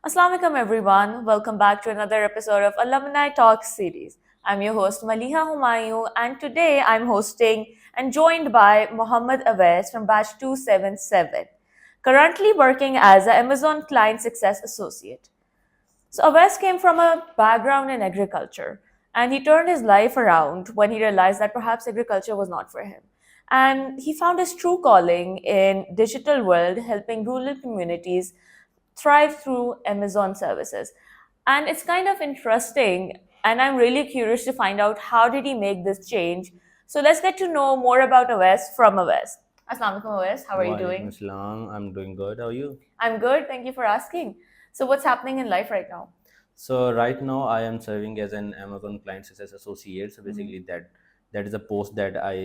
Assalamualaikum everyone. Welcome back to another episode of Alumni Talk series. I'm your host Maliha Humayun and today I'm hosting and joined by Mohammed Awais from batch 277, currently working as an Amazon Client Success Associate. So Awais came from a background in agriculture and he turned his life around when he realized that perhaps agriculture was not for him. And he found his true calling in digital world helping rural communities thrive through Amazon services. And it's kind of interesting and I'm really curious to find out how did he make this change. So let's get to know more about Awais from Awais. Assalamu alaikum Awais, how are you Walaikum doing? Assalam. I'm doing good. How are you? I'm good, thank you for asking. So what's happening in life right now? So right now I am serving as an Amazon Client Success Associate. So Mhm. basically that is a post that I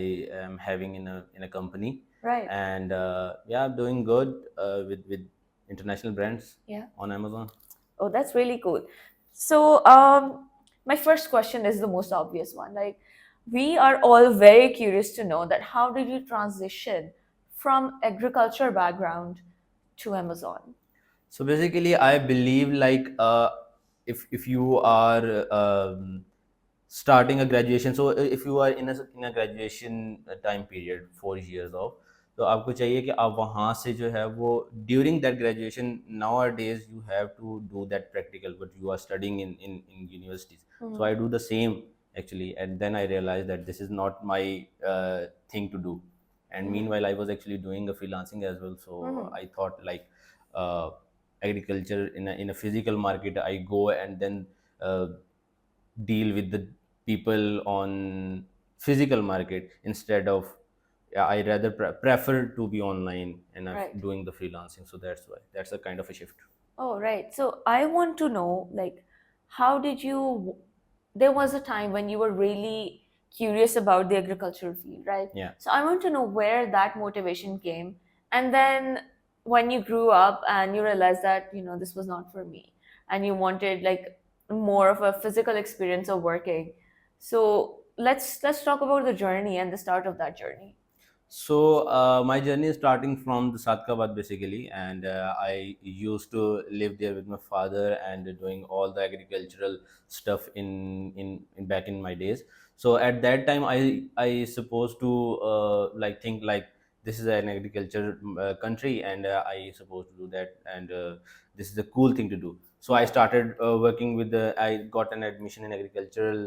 am having in a company, Right. and yeah, I'm doing good with international brands Yeah. on Amazon. Oh, that's really cool. So, my first question is the most obvious one. Like, we are all very curious to know that how did you transition from agriculture background to Amazon? So basically, I believe like if you are starting a graduation, so if you are in a graduation time period 4 years of, तो आपको चाहिए कि आप वहाँ से जो है वो during that graduation nowadays you have to do that practical what you are studying in universities. So Mhm. I do the same actually, and then I realized that this is not my thing to do. And Mhm. meanwhile I was actually doing a freelancing as well, so Mhm. I thought like uh, agriculture in a physical market, I go and then uh, deal with the people on physical market instead of, yeah, I rather prefer to be online and I'm Right. doing the freelancing. So that's why that's a kind of a shift. Oh, right. So I want to know, like, how did you? There was a time when you were really curious about the agricultural field, right? Yeah. So I want to know where that motivation came, and then when you grew up and you realized that this was not for me, and you wanted like more of a physical experience of working. So let's talk about the journey and the start of that journey. So my journey is starting from the Sadkabad basically, and I used to live there with my father and doing all the agricultural stuff in back in my days. So at that time, I supposed to like think like this is an agriculture country, and I supposed to do that, and this is a cool thing to do. So I Yeah. started working with the. I got an admission in agricultural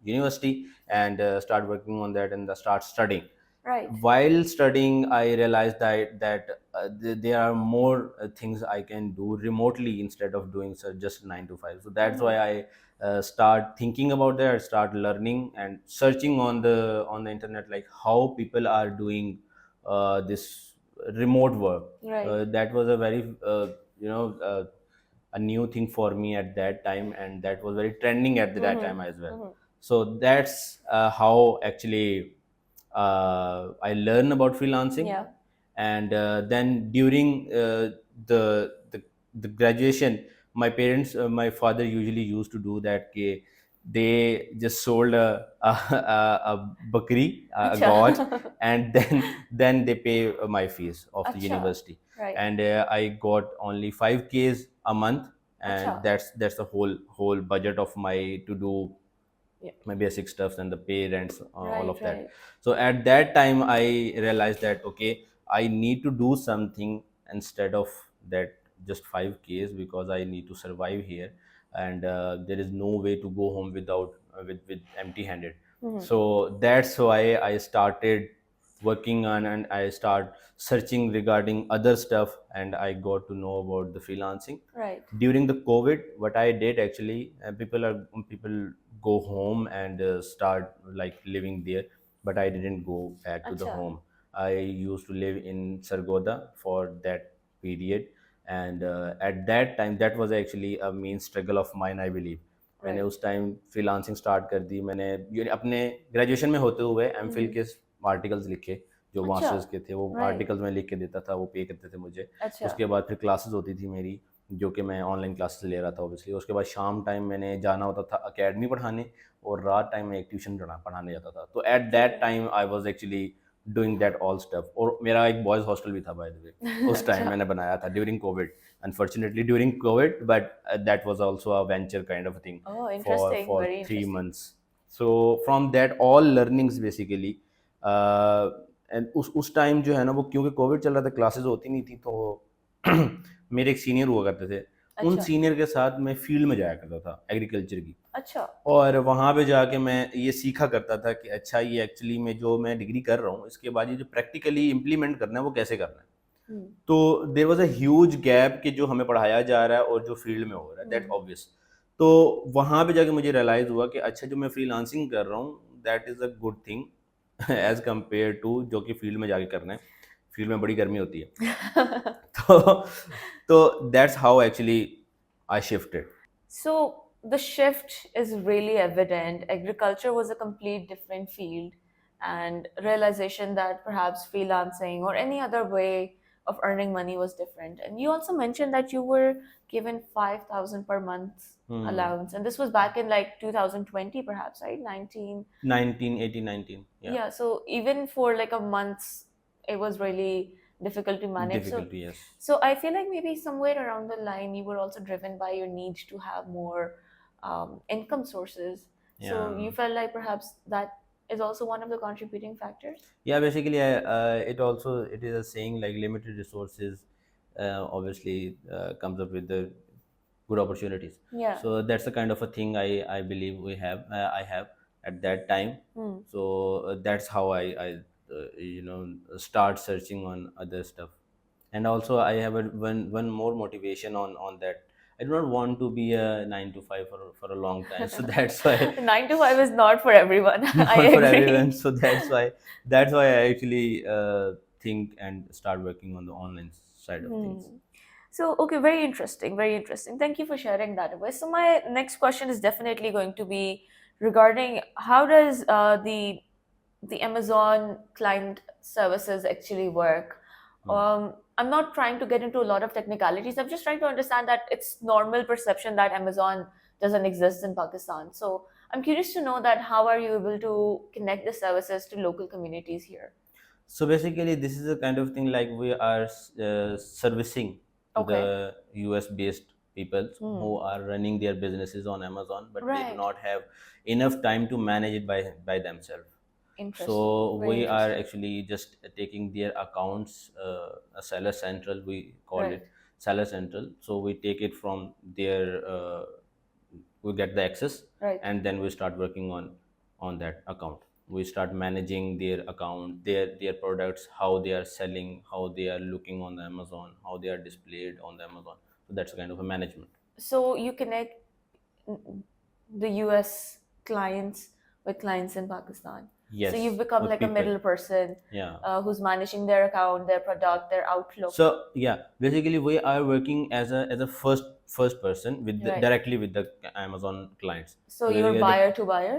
university and start working on that and start studying. Right. While studying I realized that there are more things I can do remotely instead of doing just 9 to 5. So that's why Mhm. I start thinking about that, start learning and searching on the internet, like how people are doing this remote work. Right. That was a very you know uh, a new thing for me at that time, and that was very trending at that Mhm. time as well. Mhm. So that's how actually I learn about freelancing. Yeah. And then during the the graduation, my parents, my father usually used to do that. They just sold a bakri, a Acha. goat, and then they pay my fees of the Acha. university. Right. And I got only 5Ks a month, and Acha. that's the whole budget of my to do Yeah. my basic stuffs and the pay rents, all Right, of that. right. So at that time I realized that okay, I need to do something instead of that just 5Ks, because I need to survive here, and there is no way to go home without with empty handed. Mhm. So that's why I started working on, and I start searching regarding other stuff, and I got to know about the freelancing. Right. During the COVID, what I did actually, people go home and start like living there, but I didn't go back to the Acha. home. I used to live in Sargoda for that period, and at that time that was actually a main struggle of mine, I believe. मैंने Right. उस time freelancing start कर दी मैंने। ये अपने graduation में होते हुए MPhil Mhm. के आर्टिकल्स लिखे, जो मास्टर्स Acha. के थे वो Right. आर्टिकल्स मैं लिख के देता था, वो पे करते थे मुझे। Acha. उसके बाद फिर क्लासेस होती थी मेरी, जो कि मैं ऑनलाइन क्लासेस ले रहा था ऑब्वियसली। उसके बाद शाम टाइम मैंने जाना होता था अकेडमी पढ़ाने, और रात टाइम में एक ट्यूशन पढ़ाने जाता था। तो at that Okay. Time I was actually doing that all stuff. और मेरा एक बॉयज हॉस्टल भी था बाय द वे, उस टाइम अच्छा. मैंने बनाया था during Covid, unfortunately during Covid, but that was also a venture kind of thing Oh, for interesting. For Very three interesting. Months so from that all learnings basically and उस time जो है ना, वो क्योंकि कोविड चल रहा था, classes होती नहीं थी, तो मेरे एक सीनियर हुआ करते थे, उन अच्छा. सीनियर के साथ मैं फील्ड में जाया करता था एग्रीकल्चर की, अच्छा. और वहाँ पे जाके मैं ये सीखा करता था कि अच्छा ये एक्चुअली में जो मैं डिग्री कर रहा हूँ, इसके बाद ये जो प्रैक्टिकली इम्प्लीमेंट करना है वो कैसे करना है। हम्म. तो there was a huge gap कि जो हमें पढ़ाया जा रहा है और जो फील्ड में हो रहा है, दैट हम्म. ऑब्वियस। तो वहाँ पे जाके मुझे रियलाइज़ हुआ कि अच्छा जो मैं फ्रीलांसिंग कर रहा हूँ, that is a good thing as compare to जो कि फील्ड में जाके करना है। फील्ड में बड़ी गर्मी होती है। तो that's how actually I shifted. So the shift is really evident. Agriculture was a complete different field, and realization that perhaps freelancing or any other way of earning money was different. And you also mentioned that you were given 5,000 per month allowance, and this was back in like 2020, perhaps, right? 19. 19, 18, 19, yeah. Yeah, so even for like a month, it was really difficult to manage. Difficulty, yes. So I feel like maybe somewhere around the line, you were also driven by your need to have more income sources. So Yeah. you felt like perhaps that is also one of the contributing factors. Yeah, basically, it is a saying like limited resources, obviously comes up with the good opportunities. Yeah. So that's the kind of a thing I believe I have at that time. Hmm. So that's how I start searching on other stuff. And also I have one more motivation on that. I do not want to be a 9 to 5 for a long time, so that's why 9 to 5 is not for everyone. I not for everyone. agree. So that's why I actually think and start working on the online side of things. So, okay, very interesting, very interesting. Thank you for sharing that, Awais. So, my next question is definitely going to be regarding how does the Amazon client services actually work? I'm not trying to get into a lot of technicalities. I'm just trying to understand that it's normal perception that Amazon doesn't exist in Pakistan. So, I'm curious to know that how are you able to connect the services to local communities here? So basically, this is a kind of thing like we are servicing to Okay. the US based people who are running their businesses on Amazon, but they do Right. not have enough time to manage it by themselves. Interesting. So Very we are interesting. actually just taking their accounts, a seller central, we call Right. it seller central. So we take it from their, we get the access, Right. and then we start working on that account. We start managing their account, their products, how they are selling, how they are looking on the Amazon, how they are displayed on the Amazon. So that's kind of a management. So you connect the US clients with clients in Pakistan. Yes, So you've become with like a people. middle person Yeah. who's managing their account, their product, their outlook. So yeah, basically we are working as a first person with Right. directly with the Amazon clients. So we you're are buyer to buyer,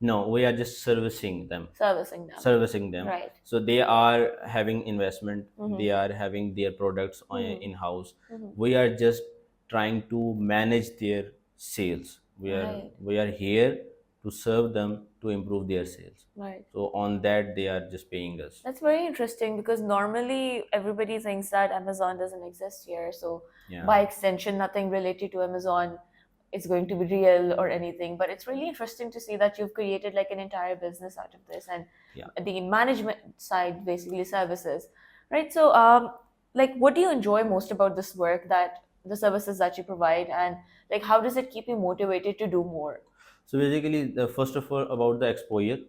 no, we are just servicing them. servicing them. Right. So they are having investment, they are having their products in house. We are just trying to manage their sales. Right. We are here to serve them to improve their sales. Right. So on that they are just paying us. That's very interesting because normally everybody thinks that Amazon doesn't exist here. So Yeah. by extension, nothing related to Amazon is going to be real or anything. But it's really interesting to see that you've created like an entire business out of this, and Yeah. the management side basically services, right? So like what do you enjoy most about this work, that the services that you provide, and like how does it keep you motivated to do more? So basically, first of all, about the exposure,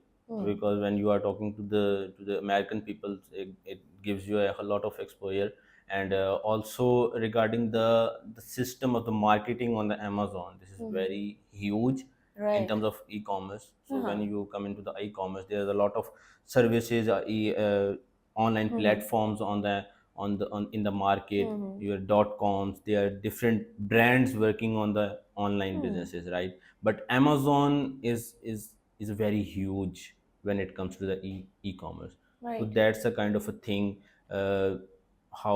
because when you are talking to the American people, it gives you a lot of exposure, and also regarding the system of the marketing on the Amazon, this is very huge in Right. terms of e-commerce. So when you come into the e-commerce, there is a lot of services, online platforms on in the market. Your dot coms, there are different brands working on the online businesses, right? But Amazon is very huge when it comes to the e-commerce. So Right. that's a kind of a thing, how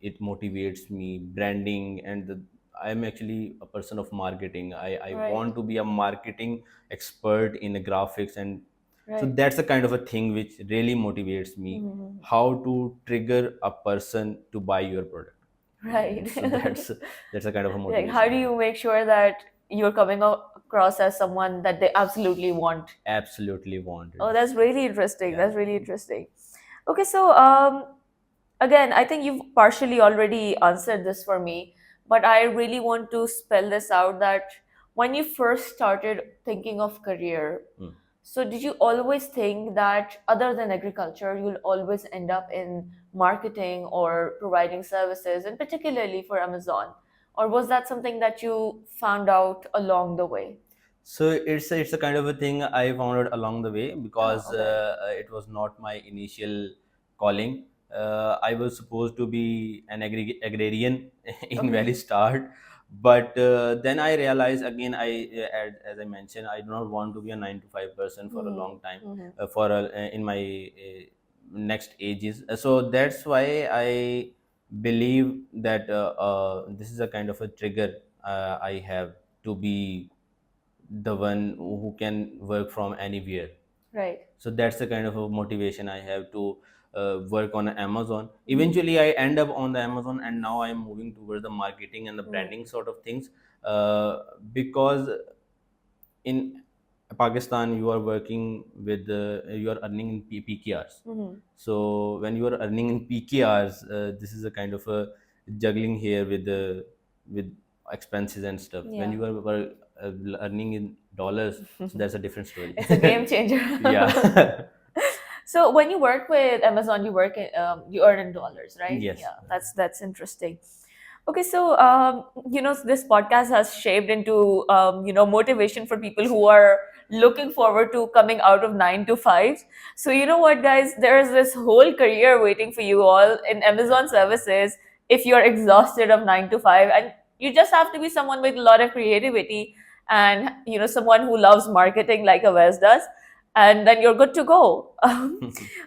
it motivates me, branding, and I'm actually a person of marketing. I Right. want to be a marketing expert in the graphics and So Right. that's the kind of a thing which really motivates me, Mhm. how to trigger a person to buy your product. Right. So that's a kind of a Like, how motivation do I you have. make sure that you're coming across as someone that they absolutely want? Absolutely wanted. Oh, that's really interesting. Yeah. That's really interesting. Okay, so again, I think you've partially already answered this for me, but I really want to spell this out that when you first started thinking of career, Mm. so did you always think that other than agriculture, you'll always end up in marketing or providing services, and particularly for Amazon? Or was that something that you found out along the way? So it's a kind of a thing I found out along the way, Oh, because okay. it was not my initial calling. I was supposed to be an agrarian in very Okay. start, but then I realized again, as I mentioned, I do not want to be a 9 to 5 person for a Mm-hmm. long time, Mm-hmm. in my next ages. So that's why I believe that this is a kind of a trigger I have to be the one who can work from anywhere. Right. So that's the kind of a motivation I have to work on Amazon. Mm-hmm. Eventually I end up on the Amazon, and now I'm moving towards the marketing and the Mm-hmm. branding sort of things, because in Pakistan you are working with you are earning in PKRs. Mm-hmm. So when you are earning in PKRs, this is a kind of a juggling here with expenses and stuff. When Yeah. you are earning in dollars, so that's a different story. It's a game changer. Yeah. So when you work with Amazon, you earn in dollars, right? Yes. Yeah, that's interesting. Okay, so this podcast has shaped into motivation for people who are looking forward to coming out of 9 to 5s. So you know what, guys, there is this whole career waiting for you all in Amazon services if you're exhausted of 9 to 5, and you just have to be someone with a lot of creativity and someone who loves marketing like Awais does, and then you're good to go.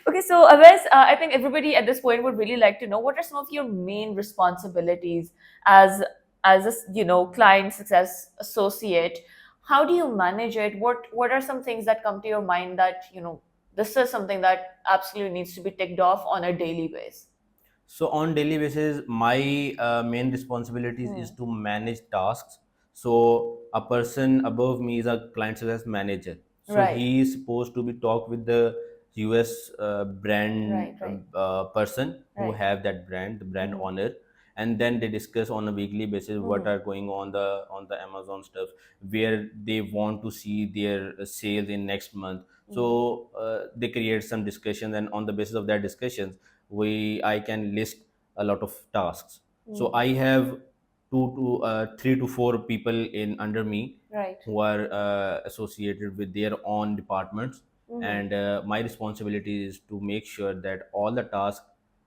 Okay, so Awais, I think everybody at this point would really like to know what are some of your main responsibilities as a client success associate. How do you manage it? What are some things that come to your mind that this is something that absolutely needs to be ticked off on a daily basis? So on daily basis, my main responsibilities is Hmm. to manage tasks. So a person above me is a client success manager. So Right, he is supposed to be talk with the US brand right, right, person who right. have that brand, the brand Mm-hmm. owner, and then they discuss on a weekly basis what Mm-hmm. are going on the Amazon stuff, where they want to see their sales in next month. Mm-hmm. So they create some discussions, and on the basis of that discussions, we I can list a lot of tasks. So Mm-hmm. I have 3 to 4 people in under me Right. who are associated with their own departments, Mm-hmm. and my responsibility is to make sure that all the tasks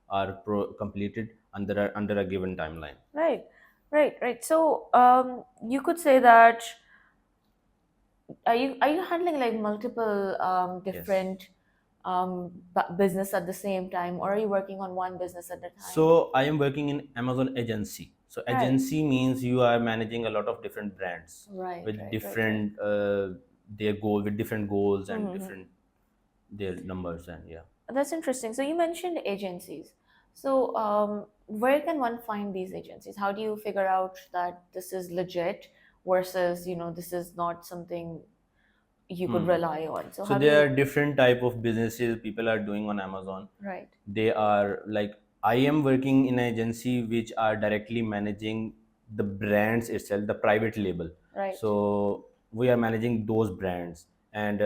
are completed under a given timeline. Right, right, right. So, you could say that are you handling like multiple Yes. different business at the same time, or are you working on one business at a time? So I am working in Amazon agency. So Right, agency means you are managing a lot of different brands right, with right, right, right. different with different goals and Mm-hmm. different their numbers, and yeah. That's interesting. So you mentioned agencies. So where can one find these agencies? How do you figure out that this is legit versus this is not something you could Hmm. rely on? So So how do there are you? different type of businesses people are doing on Amazon. Right. They are like, I am working in an agency which are directly managing the brands itself, the private label. Right. So we are managing those brands and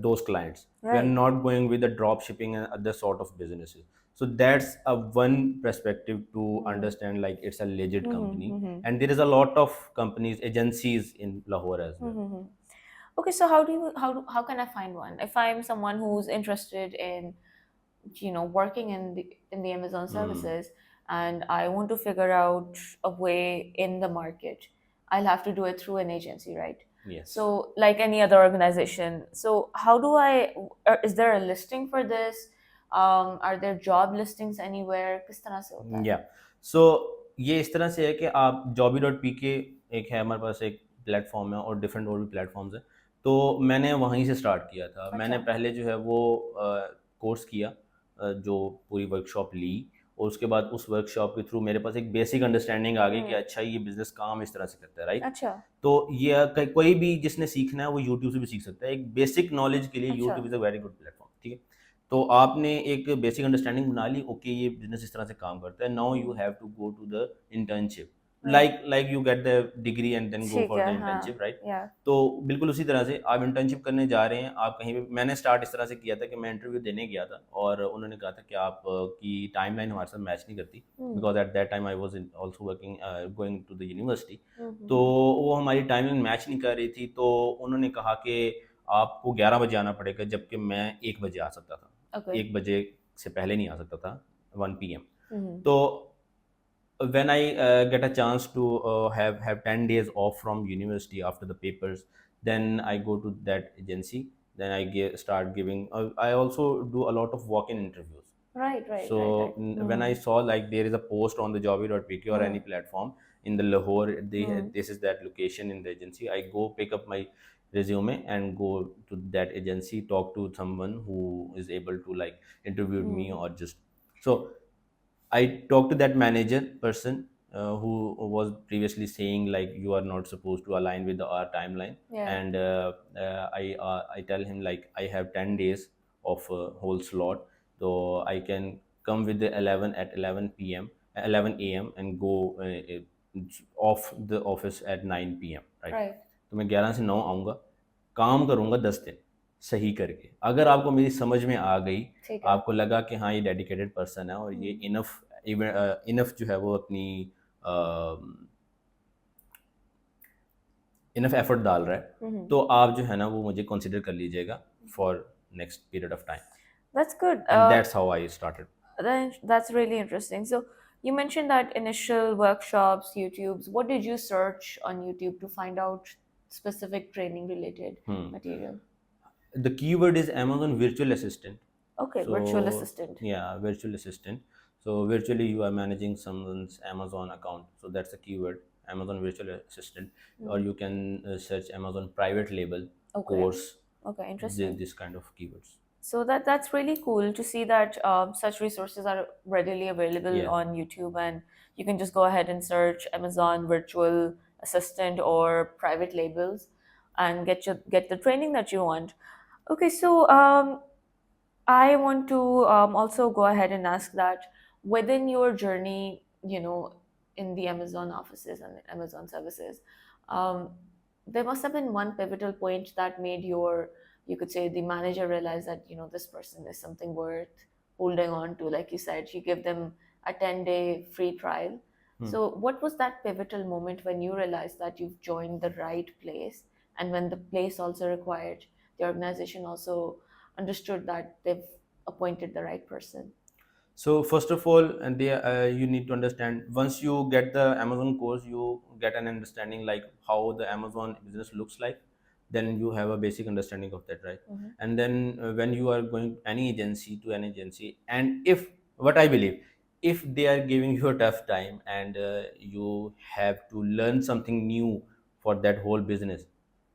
those clients. We are Right. not going with the drop shipping and other sort of businesses. So that's a one perspective to Mm-hmm. understand like it's a legit Mm-hmm. company, Mm-hmm. and there is a lot of companies agencies in Lahore as well. Mm-hmm. Okay, so how can I find one? If I'm someone who's interested in working in the Amazon Hmm. services, and I want to figure out a way in the market, I'll have to do it through an agency, right? Yes. So like any other organization. So how do I? Is there a listing for this? Are there job listings anywhere? किस तरह से होता है? या सो ये इस तरह से है कि आप jobby.pk एक है हमारे पास एक प्लेटफॉर्म है, और डिफरेंट और भी प्लेटफॉर्म्स हैं. तो मैंने वहीं से स्टार्ट किया था। मैंने अच्छा। पहले जो है वो कोर्स किया, जो पूरी वर्कशॉप ली, और उसके बाद उस वर्कशॉप के थ्रू मेरे पास एक बेसिक अंडरस्टैंडिंग आ गई कि अच्छा ये बिजनेस काम इस तरह से करता है, राइट। अच्छा। तो ये कोई भी जिसने सीखना है वो यूट्यूब से भी सीख सकता है। एक बेसिक नॉलेज के लिए अच्छा। YouTube is a very good platform, ठीक है। तो आपने एक बेसिक अंडरस्टैंडिंग बना ली, ओके ये बिजनेस इस तरह से काम करता है, now you have to go to the internship, right. Like you get the degree and then go ठीक फॉर द है, हाँ। Internship, right. या। तो बिल्कुल उसी तरह से आप इंटर्नशिप करने जा रहे हैं, आप कहीं पे, मैंने स्टार्ट इस तरह से किया था कि मैं इंटरव्यू देने गया था और उन्होंने कहा था कि आप की टाइमलाइन हमारे साथ मैच नहीं करती, because at that time I was also working, going to the university. तो वो हमारी टाइमलाइन मैच नहीं कर रही थी, तो उन्होंने कहा कि आपको 11 बजे आना पड़ेगा, जबकि मैं 1 बजे आ सकता था, ओके। 1 बजे से पहले नहीं आ सकता था, 1 PM। हम्म। तो when I get a chance to have 10 days off from university after the papers, then I go to that agency, then start giving, I also do a lot of walk-in interviews. Right, right, right, So right. when I saw like there is a post on the jobby.pk or any platform in the Lahore, this is that location in the agency, I go pick up my resume and go to that agency, talk to someone who is able to like interview me, or just so I talked to that manager person who was previously saying like you are not supposed to align with our timeline, Yeah. and I tell him like I have 10 days of whole slot, so I can come with the 11 at 11 p.m. 11 a.m. and go off the office at 9 p.m. Right? Right. तो मैं 11 से 9 आऊँगा, काम करूँगा 10 दिन सही करके। अगर आपको मेरी समझ में आ गई, ठीक है। आपको लगा कि हाँ ये डेडिकेटेड पर्सन है और ये इनफ इनफ जो है वो अपनी इनफ एफर्ट डाल रहा है, तो आप जो है ना वो मुझे कंसिडर कर लीजिएगा for next period of time. That's good. And that's how I started. That's really interesting. So you mentioned that initial workshops, YouTubes. What did you search on YouTube to find out specific training related material? The keyword is Amazon virtual assistant. Okay, virtual So assistant. yeah, virtual assistant. So virtually you are managing someone's Amazon account. So that's the keyword, Amazon virtual assistant. Or you can search Amazon private label Okay. course. Okay, interesting. This kind of keywords. So that's really cool to see that such resources are readily available Yeah. on YouTube, and you can just go ahead and search Amazon virtual assistant or private labels, and get the training that you want. Okay, so I want to also go ahead and ask that within your journey, in the Amazon offices and Amazon services, um, there must have been one pivotal point that made you could say, the manager realize that, this person is something worth holding on to. Like you said, you give them a 10-day free trial. So, what was that pivotal moment when you realized that you've joined the right place, and when the place also required, the organization also understood that they've appointed the right person? So first of all, and you need to understand, once you get the Amazon course, you get an understanding like how the Amazon business looks like. Then you have a basic understanding of that, right? And then when you are going any agency to an agency, and if what I believe, if they are giving you a tough time and you have to learn something new for that whole business,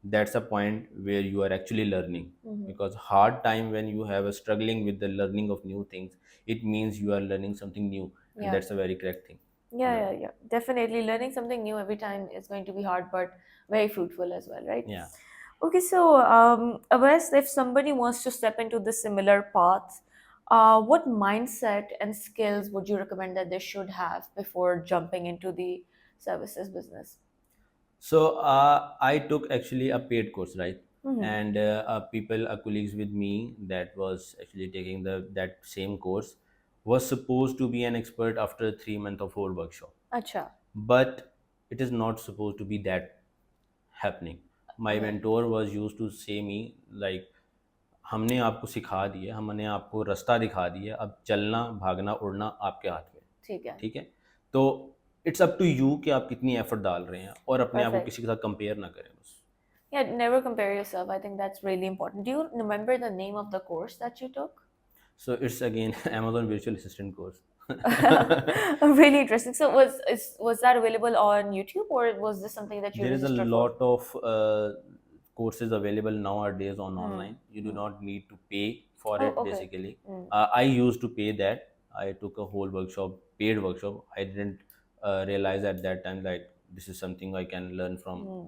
that's a point where you are actually learning. Because hard time when you have a struggling with the learning of new things, it means you are learning something new, and Yeah. that's a very correct thing. Yeah. Definitely learning something new every time is going to be hard, but very fruitful as well, right? Yeah. Okay, so Awais, if somebody wants to step into the similar path, what mindset and skills would you recommend that they should have before jumping into the services business? So I took actually a paid course, right? And colleagues with me that was actually taking that same course was supposed to be an expert after 3 months of whole workshop. Acha. But it is not supposed to be that happening. My mentor was used to say me like, हमने आपको सिखा दिया, हमने आपको रास्ता दिखा दिया, अब चलना भागना उड़ना आपके हाथ में। ठीक है। ठीक है, तो इट्स अप टू यू कि आप कितनी एफर्ट डाल रहे हैं, और अपने आप को Perfect. किसी के साथ कंपेयर ना करें बस। Yeah, never compare yourself. I think that's really important. Do you remember the name of the course that you took? So it's again Amazon virtual assistant course. Really interesting. So was that available on YouTube, or was this something that you There is a registered for? lot of courses available nowadays on Hmm. online. You do not need to pay for Oh, it okay. basically. Mm. I used to pay that. I took a whole workshop, paid workshop. I didn't realize at that time that this is something I can learn from Mm.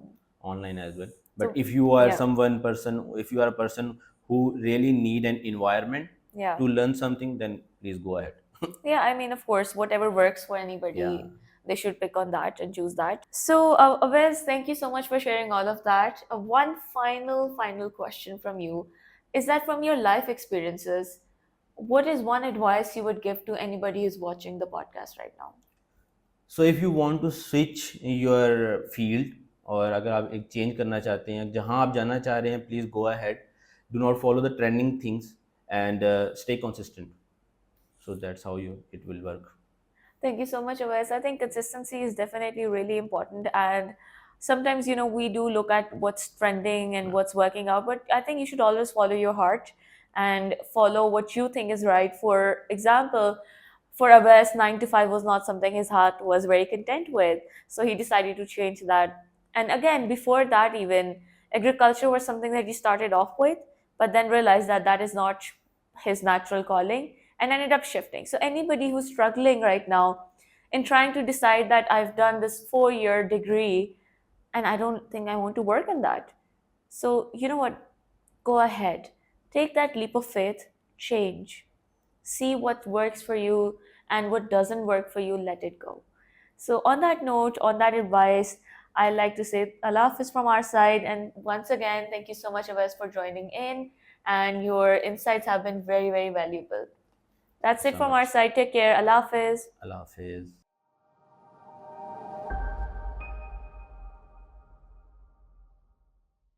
online as well. But So, if you are yeah, someone person, if you are a person who really need an environment yeah. to learn something, then please go ahead. Yeah, I mean, of course, whatever works for Yeah. anybody, they should pick on that and choose that. So, Awais, thank you so much for sharing all of that. One final question from you is that from your life experiences, what is one advice you would give to anybody who's watching the podcast right now? So if you want to switch your field, और अगर आप एक change करना चाहते हैं जहां आप जाना चाह रहे हैं, please go ahead. Do not follow the trending things and stay consistent. So that's how you it will work. Thank you so much, Awais. I think consistency is definitely really important. And sometimes, we do look at what's trending and what's working out, but I think you should always follow your heart and follow what you think is right. For example, for Awais, 9 to 5 was not something his heart was very content with. So he decided to change that. And again, before that, even agriculture was something that he started off with, but then realized that that is not his natural calling and ended up shifting. So, anybody who's struggling right now in trying to decide that I've done this 4 year degree and I don't think I want to work in that. So, you know what? Go ahead, take that leap of faith, change, see what works for you, and what doesn't work for you, let it go. So, on that note, on that advice, I like to say Allah Hafiz from our side. And once again, thank you so much, Awais, for joining in. And your insights have been very, very valuable. That's Thank you it so from our much. side. Take care. Allah Hafiz. Allah Hafiz.